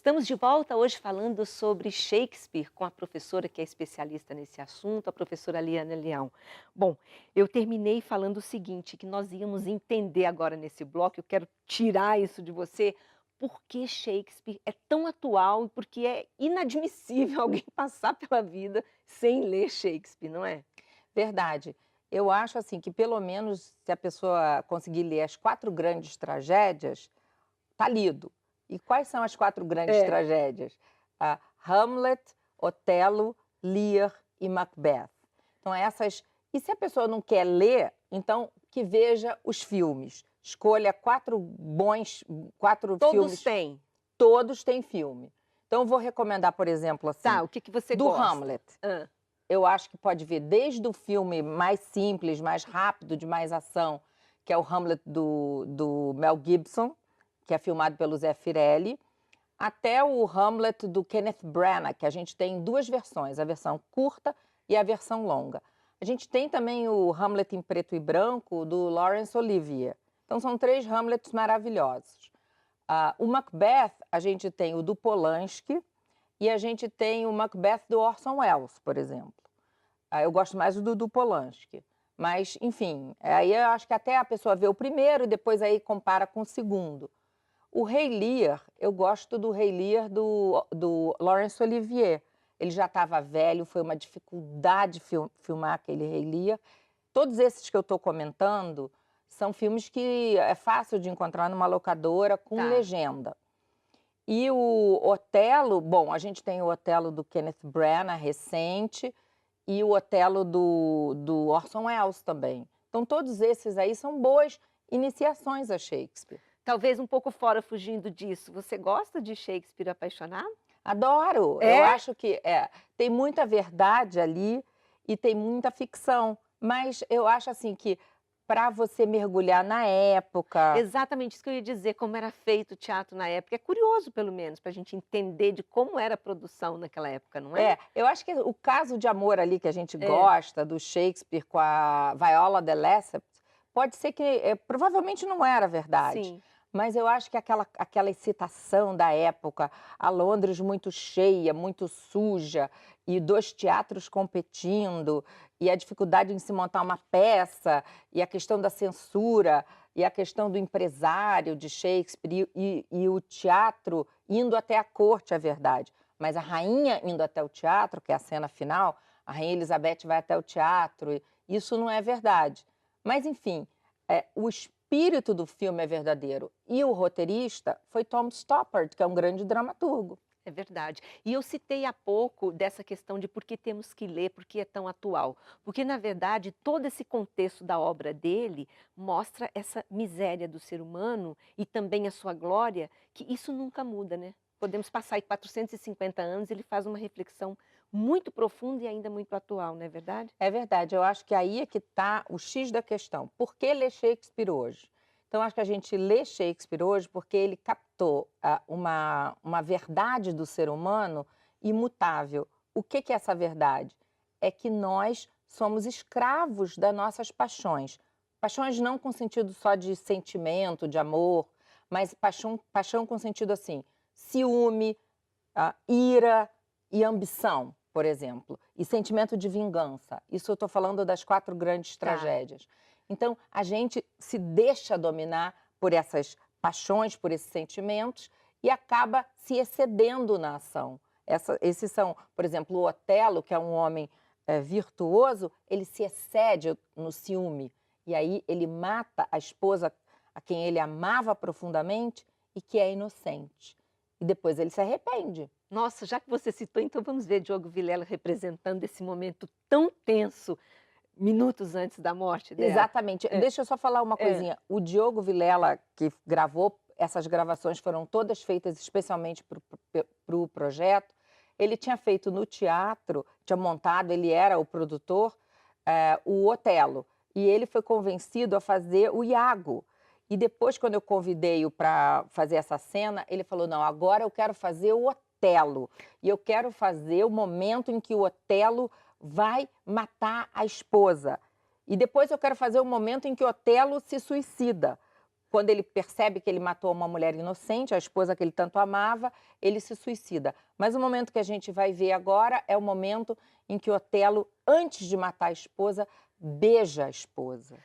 Estamos de volta hoje falando sobre Shakespeare com a professora que é especialista nesse assunto, a professora Liana Leão. Bom, eu terminei falando o seguinte, que nós íamos entender agora nesse bloco, eu quero tirar isso de você, por que Shakespeare é tão atual e porque é inadmissível alguém passar pela vida sem ler Shakespeare, não é? Verdade. Eu acho assim que pelo menos se a pessoa conseguir ler as 4 grandes tragédias, tá lido. E quais são as 4 grandes É. tragédias? Hamlet, Otelo, Lear e Macbeth. Então essas. E se a pessoa não quer ler, então que veja os filmes. Escolha 4 bons, 4 Todos filmes. têm. Todos têm filme. Então eu vou recomendar, por exemplo, assim, Tá, o que você do gosta? Hamlet. Hã. Eu acho que pode ver desde o filme mais simples, mais rápido, de mais ação, que é o Hamlet do Mel Gibson, que é filmado pelo Zé Firelli, até o Hamlet do Kenneth Branagh, que a gente tem 2 versões, a versão curta e a versão longa. A gente tem também o Hamlet em preto e branco, do Laurence Olivier. Então são 3 Hamlets maravilhosos. O Macbeth, a gente tem o do Polanski, e a gente tem o Macbeth do Orson Welles, por exemplo. Eu gosto mais do Polanski. Mas, enfim, aí eu acho que até a pessoa vê o primeiro e depois aí compara com o segundo. O Rei Lear, eu gosto do Rei Lear do Laurence Olivier. Ele já estava velho, foi uma dificuldade filmar aquele Rei Lear. Todos esses que eu estou comentando são filmes que é fácil de encontrar numa locadora com Tá. legenda. E o Otelo, bom, a gente tem o Otelo do Kenneth Branagh, recente, e o Otelo do Orson Welles também. Então, todos esses aí são boas iniciações a Shakespeare. Talvez um pouco fora, fugindo disso, você gosta de Shakespeare apaixonado? Adoro! Eu É? acho que tem muita verdade ali e tem muita ficção, mas eu acho assim que para você mergulhar na época. Exatamente isso que eu ia dizer, como era feito o teatro na época. É curioso, pelo menos, para a gente entender de como era a produção naquela época, não é? Eu acho que o caso de amor ali que a gente É, gosta, do Shakespeare com a Viola de Lesseps, pode ser que provavelmente não era verdade, sim. mas eu acho que aquela excitação da época, a Londres muito cheia, muito suja, e 2 teatros competindo, e a dificuldade em se montar uma peça, e a questão da censura, e a questão do empresário de Shakespeare, e o teatro indo até a corte, é verdade. Mas a rainha indo até o teatro, que é a cena final, a rainha Elizabeth vai até o teatro, e isso não é verdade. Mas, enfim, o espírito do filme é verdadeiro. E o roteirista foi Tom Stoppard, que é um grande dramaturgo. É verdade. E eu citei há pouco dessa questão de por que temos que ler, por que é tão atual. Porque, na verdade, todo esse contexto da obra dele mostra essa miséria do ser humano e também a sua glória, que isso nunca muda, né? Podemos passar aí 450 anos, ele faz uma reflexão muito profunda e ainda muito atual, não é verdade? É verdade, eu acho que aí é que está o X da questão. Por que ler Shakespeare hoje? Então, acho que a gente lê Shakespeare hoje porque ele captou uma verdade do ser humano imutável. O que é essa verdade? É que nós somos escravos das nossas paixões. Paixões não com sentido só de sentimento, de amor, mas paixão com sentido assim, ciúme, ira e ambição, por exemplo, e sentimento de vingança. Isso eu estou falando das 4 grandes Tá. tragédias. Então, a gente se deixa dominar por essas paixões, por esses sentimentos, e acaba se excedendo na ação. Esses são, por exemplo, o Otelo, que é um homem virtuoso, ele se excede no ciúme. E aí ele mata a esposa a quem ele amava profundamente e que é inocente. E depois ele se arrepende. Nossa, já que você citou, então vamos ver Diogo Vilela representando esse momento tão tenso, minutos antes da morte dela. Exatamente. É, Deixa eu só falar uma é. coisinha. O Diogo Vilela, que gravou, essas gravações foram todas feitas especialmente para o projeto. Ele tinha feito no teatro, tinha montado, ele era o produtor, o Otelo. E ele foi convencido a fazer o Iago. E depois, quando eu convidei-o para fazer essa cena, ele falou: não, agora eu quero fazer o Otelo. E eu quero fazer o momento em que o Otelo vai matar a esposa. E depois eu quero fazer o momento em que Otelo se suicida, quando ele percebe que ele matou uma mulher inocente, a esposa que ele tanto amava, ele se suicida. Mas o momento que a gente vai ver agora é o momento em que Otelo, antes de matar a esposa, beija a esposa,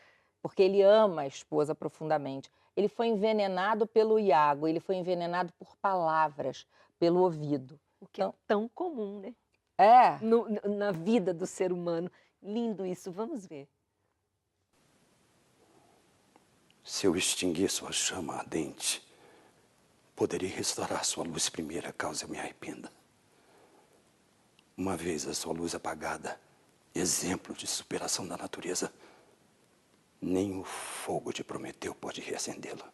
porque ele ama a esposa profundamente. Ele foi envenenado pelo Iago, ele foi envenenado por palavras, pelo ouvido. O que é tão comum, né? É, Na vida do ser humano. Lindo isso, vamos ver. Se eu extinguir sua chama ardente, poderei restaurar sua luz primeira, caso eu me arrependa. Uma vez a sua luz apagada, exemplo de superação da natureza, nem o fogo de Prometeu pode reacendê-la.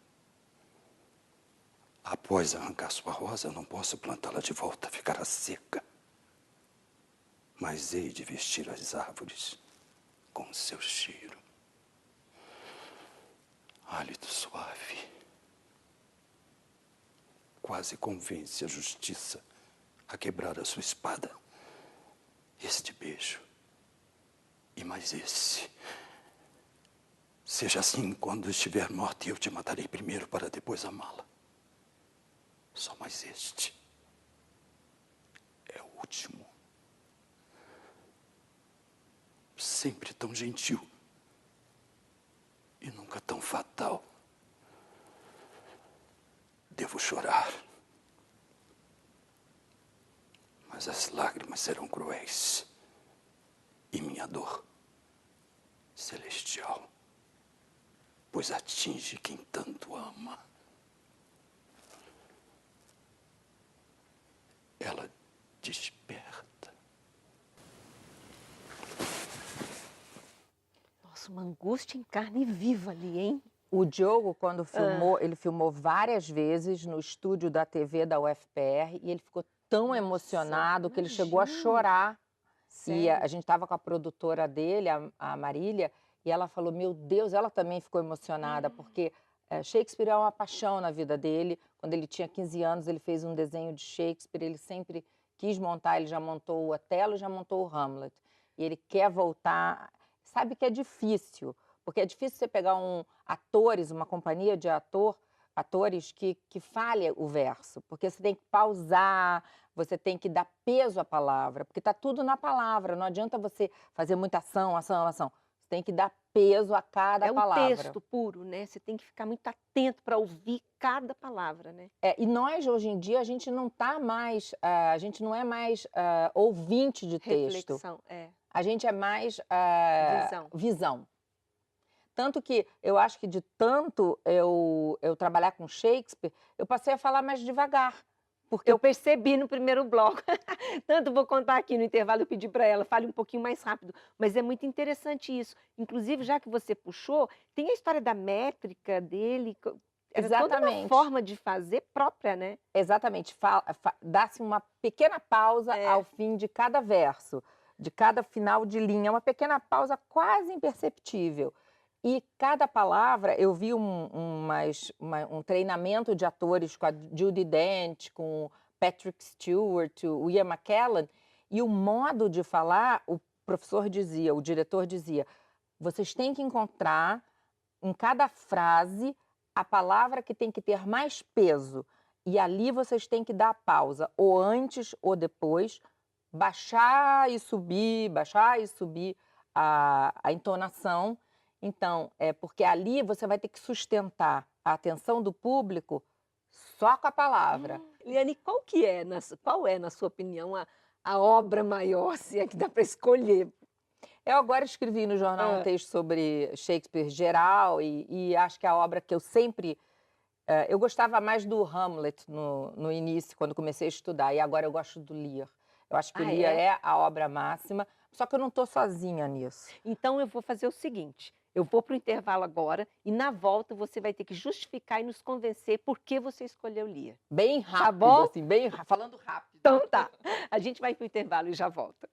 Após arrancar sua rosa, eu não posso plantá-la de volta, ficará seca. Mas hei de vestir as árvores com seu cheiro. Hálito suave. Quase convence a justiça a quebrar a sua espada. Este beijo. E mais esse. Seja assim, quando estiver morta, eu te matarei primeiro para depois amá-la. Só mais este. É o último. Sempre tão gentil. E nunca tão fatal. Devo chorar. Mas as lágrimas serão cruéis. E minha dor, celestial. Pois atinge quem tanto ama. Ela desperta. Nossa, uma angústia em carne viva ali, hein? o Diogo, quando filmou, ele filmou várias vezes no estúdio da TV da UFPR e ele ficou tão emocionado que ele chegou a imagino. chorar. E a Sério? gente estava com a produtora dele, a Marília, e ela falou, meu Deus, ela também ficou emocionada, porque Shakespeare é uma paixão na vida dele. Quando ele tinha 15 anos, ele fez um desenho de Shakespeare, ele sempre quis montar, ele já montou o Otelo e já montou o Hamlet. E ele quer voltar, sabe que é difícil, porque é difícil você pegar atores, uma companhia de atores que falha o verso, porque você tem que pausar, você tem que dar peso à palavra, porque está tudo na palavra, não adianta você fazer muita ação. Você tem que dar peso a cada palavra. É um texto puro, né? Você tem que ficar muito atento para ouvir cada palavra, né? E nós, hoje em dia, a gente não tá mais, a gente não é mais ouvinte de texto. Reflexão, A gente é mais visão. Tanto que eu acho que de tanto eu trabalhar com Shakespeare, eu passei a falar mais devagar. Porque Eu percebi no primeiro bloco. Tanto vou contar aqui no intervalo, eu pedi para ela, fale um pouquinho mais rápido. Mas é muito interessante isso. Inclusive, já que você puxou, tem a história da métrica dele. Era toda uma Exatamente. forma de fazer própria, né? Exatamente. Dá-se uma pequena pausa ao fim de cada verso, de cada final de linha, uma pequena pausa quase imperceptível. E cada palavra, eu vi um treinamento de atores com a Judi Dench, com o Patrick Stewart, o Ian McKellen, e o modo de falar, o professor dizia, o diretor dizia, vocês têm que encontrar em cada frase a palavra que tem que ter mais peso. E ali vocês têm que dar a pausa, ou antes ou depois, baixar e subir a entonação. Então, porque ali você vai ter que sustentar a atenção do público só com a palavra. Liane, qual é, na sua opinião, a obra maior, se é que dá para escolher? Eu agora escrevi no jornal um texto sobre Shakespeare geral e acho que a obra que eu sempre... eu gostava mais do Hamlet no início, quando comecei a estudar, e agora eu gosto do Lear. Eu acho que o Lear é a obra máxima, só que eu não estou sozinha nisso. Então, eu vou fazer o seguinte, eu vou para o intervalo agora e na volta você vai ter que justificar e nos convencer por que você escolheu Lear. Bem rápido, Tá bom? assim, falando rápido. Então tá, a gente vai para o intervalo e já volta.